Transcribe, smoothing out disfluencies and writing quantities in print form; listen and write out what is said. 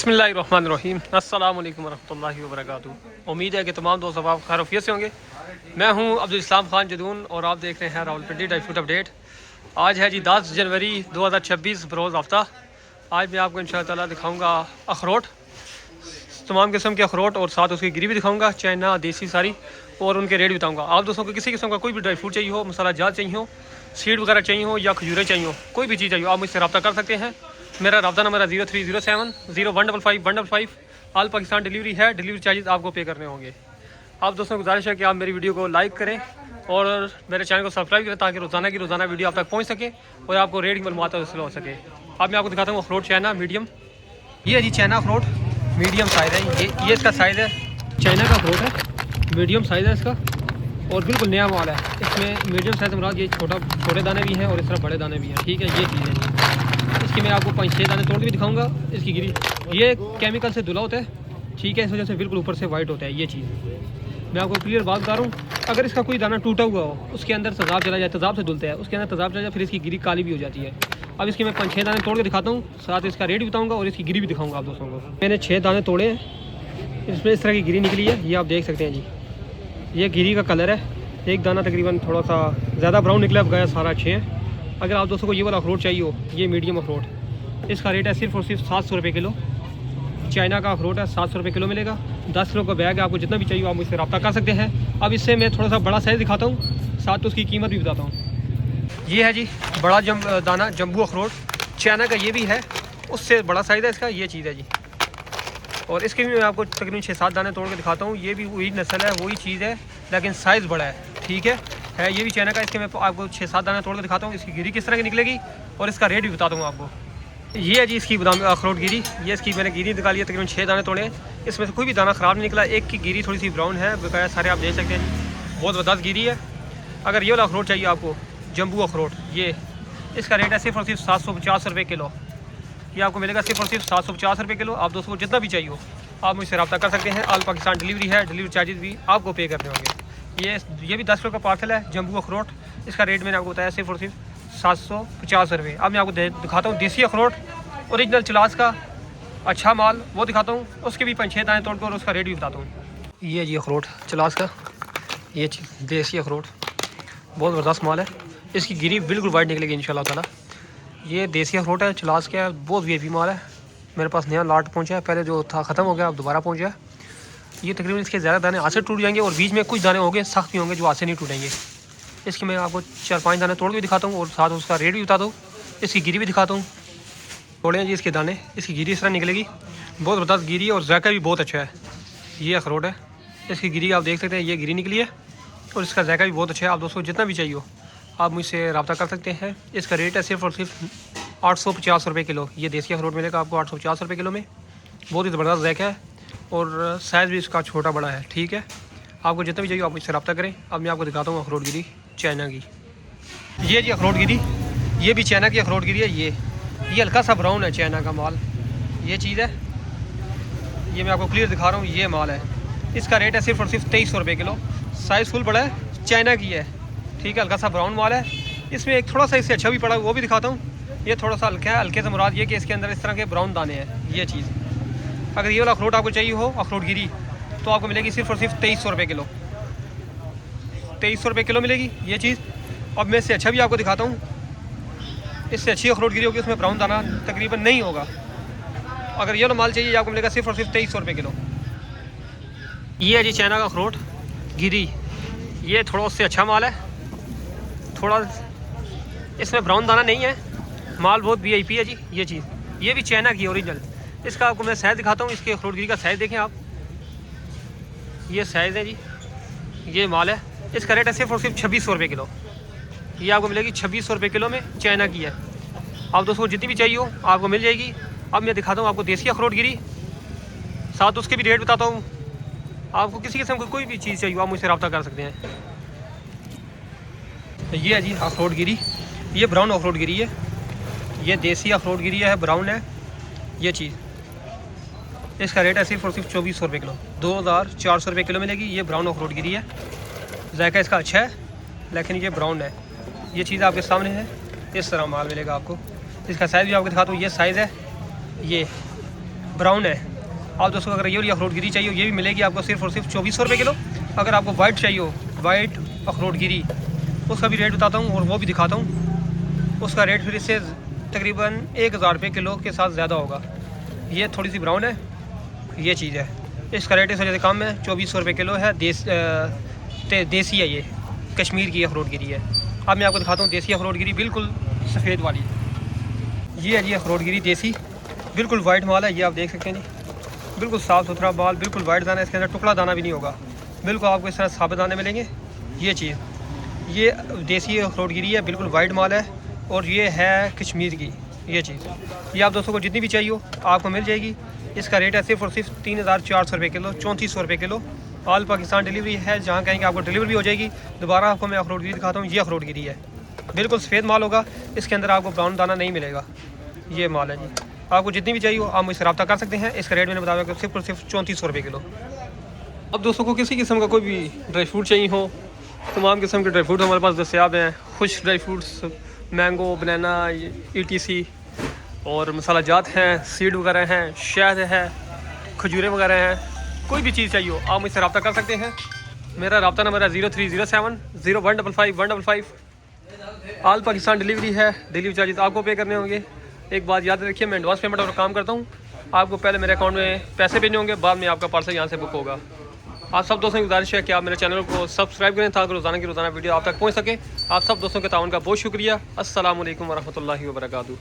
बिस्मिल्लाहिर्रहमानिर्रहीम अस्सलाम वालेकुम रहमतुल्लाहि व बरकातुहू। उम्मीद है कि तमाम दोस्त आप खैरियत से होंगे। मैं हूं अब्दुल इस्लाम खान जदून और आप देख रहे हैं रावलपिंडी ड्राई फ्रूट अपडेट। आज है जी 10 जनवरी 2026 बरोज़ हफ्ता। आज मैं आपको इंशाअल्लाह ताला दिखाऊंगा अखरोट, तमाम किस्म के अखरोट और साथ उसकी गिरी भी दिखाऊंगा, चाइना देसी सारी, और उनके रेट भी बताऊँगा। आप दोस्तों को किसी किस्म का कोई भी ड्राई फ्रूट चाहिए हो, मसाला जात चाहिए हो, सीड वगैरह चाहिए हो या खजूरें चाहिए हो, कोई भी चीज़ चाहिए हो, आप मुझसे रब्ता कर सकते हैं। मेरा रब्ता नंबर है 0307 0155 ऑल पाकिस्तान डिलीवरी है। डिलीवरी चार्जेस आपको पे करने होंगे। आप दोस्तों को गुजारिश है कि आप मेरी वीडियो को लाइक करें और मेरे चैनल को सब्सक्राइब करें ताकि रोज़ाना की रोज़ाना वीडियो आप तक पहुंच सके और आपको रेट की मालूमात हासिल हो सके। अब मैं आपको दिखाता हूँ अखरोट चाइना मीडियम। ये है जी चाइना अखरोट मीडियम साइज़ है। ये इसका साइज़ है, चाइना का अखरोट है, मीडियम साइज़ है इसका और बिल्कुल नया माल है। इसमें मीडियम साइज़ मुराद ये छोटे दाने भी हैं और इस तरह बड़े दाने भी हैं। ठीक है, ये चीज़ है जी। इसकी मैं आपको 5-6 दाने तोड़ के भी दिखाऊंगा। इसकी गिरी ये केमिकल से धुला होता है, ठीक है, इस वजह से बिल्कुल ऊपर से वाइट होता है। ये चीज़ मैं आपको क्लियर बात बता रहा हूँ। अगर इसका कोई दाना टूटा हुआ हो, उसके अंदर तेज़ाब चला जाए, तेज़ाब से धुलता है, उसके अंदर तेज़ाब चला जाए, फिर इसकी गिरी काली भी हो जाती है। अब इसके मैं 5-6 दाने तोड़ के दिखाता हूँ, साथ इसका रेट भी बताऊँगा और इसकी गिरी भी दिखाऊँगा आप दोस्तों को। मैंने 6 दाने तोड़े हैं, इसमें इस तरह की गिरी निकली है, ये आप देख सकते हैं जी। ये गिरी का कलर है, एक दाना तकरीबन थोड़ा सा ज़्यादा ब्राउन निकला, बगैर सारा अच्छे हैं। अगर आप दोस्तों को ये वाला अखरोट चाहिए हो, ये मीडियम अखरोट, इसका रेट है सिर्फ और सिर्फ 700 रुपये किलो। चाइना का अखरोट है, 700 रुपये किलो मिलेगा। 10 किलो का बैग है, आपको जितना भी चाहिए आप मुझसे रब्ता कर सकते हैं। अब इससे मैं थोड़ा सा बड़ा साइज़ दिखाता हूँ, साथ तो उसकी कीमत भी बताता हूँ। ये है जी बड़ा दाना जम्बू अखरोट, चाइना का ये भी है, उससे बड़ा साइज़ है इसका। ये चीज़ है जी, और इसके भी मैं आपको तकरीबन 6-7 दाने तोड़ के दिखाता हूँ। ये भी वही नस्ल है, वही चीज़ है, लेकिन साइज़ बड़ा है। ठीक है ये भी चाइना का। इसके मैं आपको 6-7 दाने तोड़ के दिखाता हूँ, इसकी गिरी किस तरह की निकलेगी और इसका रेट भी बताता हूँ आपको। ये है जी इसकी बादाम अखरोट गिरी। ये इसकी मैंने गिरी निकाली है, तकरीबन 6 दाने तोड़े। इसमें से कोई भी दाना ख़राब नहीं निकला। एक की गिरी थोड़ी सी ब्राउन है, बकाया सारे आप देख सकते हैं, बहुत ज़बरदस्त गिरी है। अगर ये वाला अखरोट चाहिए आपको, जम्बू अखरोट, ये इसका रेट है सिर्फ और सिर्फ 750 रुपये किलो। ये आपको मिलेगा सिर्फ और सिर्फ 750 रुपये किलो। आप दोस्तों को जितना भी चाहिए हो आप मुझसे रब्ता कर सकते हैं। ऑल पाकिस्तान डिलीवरी है, डिलीवरी चार्जेस भी आपको पे करने होंगे। ये भी 10 किलो का पार्सल है जम्बू अखरोट। इसका रेट मैंने आपको बताया सिर्फ और सिर्फ 750 रुपये। अब मैं आपको दिखाता हूँ देसी अखरोट, ओरिजिनल चलास का अच्छा माल, वो दिखाता हूँ। उसके भी 5-6 दाने तोड़ कर उसका रेट भी बताता हूँ। ये जी अखरोट चलास का, ये देसी अखरोट बहुत ज़बरदस्त माल है। इसकी गिरी बिल्कुल वाइट निकलेगी इंशाल्लाह ताला। ये देसी अखरोट है, चलास का है, बहुत वीआईपी माल है। मेरे पास नया लाट पहुंचा है, पहले जो था ख़त्म हो गया, अब दोबारा पहुंचा है। ये तकरीबन इसके ज़्यादा दाने हाथ से टूट जाएंगे और बीच में कुछ दाने होंगे सख्त भी होंगे जो हाथ से नहीं टूटेंगे। इसकी मैं आपको 4-5 दाने तोड़ के दिखाता हूँ और साथ उसका रेट भी बताता हूँ, इसकी गिरी भी दिखाता हूँ। तोड़े हैं जी इसके दाने, इसकी गिरी इस तरह निकलेगी, बहुत ज़बरदस्त गिरी है और जायका भी बहुत अच्छा है। ये अखरोट है, इसकी गिरी आप देख सकते हैं, ये गिरी निकली है और इसका जायका भी बहुत अच्छा है। आप दोस्तों जितना भी चाहिए हो आप मुझसे रब्ता कर सकते हैं। इसका रेट है सिर्फ और सिर्फ 850 रुपये किलो। ये देसी अखरोट मिलेगा आपको 850 रुपये किलो में। बहुत ही ज़बरदस्त जायका है और साइज़ भी इसका छोटा बड़ा है। ठीक है, आपको जितना भी चाहिए आप मुझसे रब्ता करें। अब मैं आपको दिखाता हूँ अखरोट गिरी चाइना की। ये जी अखरोट गिरी, ये भी चाइना की अखरोट गिरी है। ये हल्का सा ब्राउन है, चाइना का माल ये चीज़ है। ये मैं आपको क्लियर दिखा रहा हूँ, ये माल है। इसका रेट है सिर्फ और सिर्फ 2300 रुपये किलो। साइज़ फुल बड़ा है, चाइना की है। ठीक है, हल्का सा ब्राउन माल है। इसमें एक थोड़ा सा इससे अच्छा भी पड़ा वो भी दिखाता हूँ। ये थोड़ा सा हल्का है, हल्के से मुराद ये कि इसके अंदर इस तरह के ब्राउन दाने हैं। ये चीज़ अगर ये वाला अखरोट आपको चाहिए हो, अखरोट गिरी, तो आपको मिलेगी सिर्फ और सिर्फ 2300 रुपये किलो। 2300 रुपये किलो मिलेगी ये चीज़। अब मैं इससे अच्छा भी आपको दिखाता हूँ, इससे अच्छी अखरोट गिरी होगी, उसमें ब्राउन दाना तकरीबन नहीं होगा। अगर ये वाला माल चाहिए आपको मिलेगा सिर्फ और सिर्फ 2300 रुपये किलो। ये है जी चाइना का अखरोट गिरी, ये थोड़ा उससे अच्छा माल है, थोड़ा इसमें ब्राउन दाना नहीं है, माल बहुत वीआईपी है जी। ये चीज़ ये भी चाइना की ओरिजिनल। इसका आपको मैं साइज़ दिखाता हूँ, इसके अखरोट गिरी का साइज़ देखें आप, ये साइज़ है जी, ये माल है। इसका रेट है सिर्फ और सिर्फ 2600 रुपये किलो। ये आपको मिलेगी 2600 रुपये किलो में, चाइना की है। आप दोस्तों को जितनी भी चाहिए हो आपको मिल जाएगी। अब मैं दिखाता हूँ आपको देसी अखरोट गिरी, साथ उसके भी रेट बताता हूँ। आपको किसी किस्म की कोई भी चीज़ चाहिए आप मुझसे रब्ता कर सकते हैं। ये है जी अखरोट गिरी, ये ब्राउन अखरोट गिरी है, ये देसी अखरोट गिरी है, ब्राउन है ये चीज़। इसका रेट है सिर्फ और सिर्फ 2400 रुपये किलो, 2400 रुपये किलो मिलेगी। ये ब्राउन अखरोट गिरी है, जायका इसका अच्छा है लेकिन ये ब्राउन है। ये चीज़ आपके सामने है, इस तरह माल मिलेगा आपको। इसका साइज़ भी आपको दिखाता हूँ, ये साइज़ है, ये ब्राउन है। आप दोस्तों अगर ये वाली अखरोट गिरी चाहिए ये भी मिलेगी आपको सिर्फ और सिर्फ 2400 रुपये किलो। अगर आपको वाइट चाहिए हो, वाइट अखरोट गिरी, उसका भी रेट बताता हूँ और वो भी दिखाता हूँ। उसका रेट फिर इससे तकरीबन 1000 रुपये किलो के साथ ज़्यादा होगा। ये थोड़ी सी ब्राउन है, ये चीज़ है, इसका रेट इस वजह से कम है, 2400 रुपये किलो है। देसी है, ये कश्मीर की अखरोट गिरी है। अब मैं आपको दिखाता हूँ देसी अखरोट गिरी, बिल्कुल सफ़ेद वाली। ये है जी अखरोट गिरी देसी, बिल्कुल वाइट माल है। ये आप देख सकते हैं जी, बिल्कुल साफ़ सुथरा माल, बिल्कुल वाइट दाना, इसके अंदर टुकड़ा दाना भी नहीं होगा, बिल्कुल आपको इस तरह साबित दाने मिलेंगे। ये चीज़, ये देसी अखरोट गिरी है, बिल्कुल वाइट माल है और ये है कश्मीर की। ये चीज़, ये आप दोस्तों को जितनी भी चाहिए हो आपको मिल जाएगी। इसका रेट है सिर्फ और सिर्फ 3400 रुपये किलो, 3400 रुपये किलो। ऑल पाकिस्तान डिलीवरी है, जहाँ कहेंगे आपको डिलीवरी भी हो जाएगी। दोबारा आपको मैं अखरोट गिरी दिखाता हूँ। ये अखरोट गिरी है, बिल्कुल सफ़ेद माल होगा, इसके अंदर आपको ब्राउन दाना नहीं मिलेगा। ये माल है जी, आपको जितनी भी चाहिए हो आप मुझसे रब्ता कर सकते हैं। इसका रेट मैंने बताया सिर्फ और सिर्फ 3400 रुपये किलो। अब दोस्तों को किसी किस्म का कोई भी ड्राई फ्रूट चाहिए हो, तमाम किस्म के ड्राई फ्रूट हमारे पास दस्तयाब हैं। खुश ड्राई फ्रूट्स, मैंगो, बनाना, ETC और मसाला जात हैं, सीड वगैरह हैं, शहद है, खजूरें वगैरह हैं। कोई भी चीज़ चाहिए हो आप मुझसे रब्ता कर सकते हैं। मेरा रब्ता नंबर है 0307 0155 155। ऑल पाकिस्तान डिलीवरी है, डिलीवरी चार्जेस आपको पे करने होंगे। एक बात याद रखिए, मैं एडवांस पेमेंट और काम करता हूँ। आपको पहले मेरे अकाउंट में पैसे भेजने होंगे, बाद में आपका पार्सल यहाँ से बुक होगा। आप सब दोस्तों की गुजारिश है कि आप मेरे चैनल को सब्सक्राइब करें ताकि रोज़ाना की रोज़ाना वीडियो आप तक पहुँच सके। आप सब दोस्तों के ताउन का बहुत शुक्रिया। अस्सलाम वालेकुम वरहमतुल्लाहि वबरकातुहू।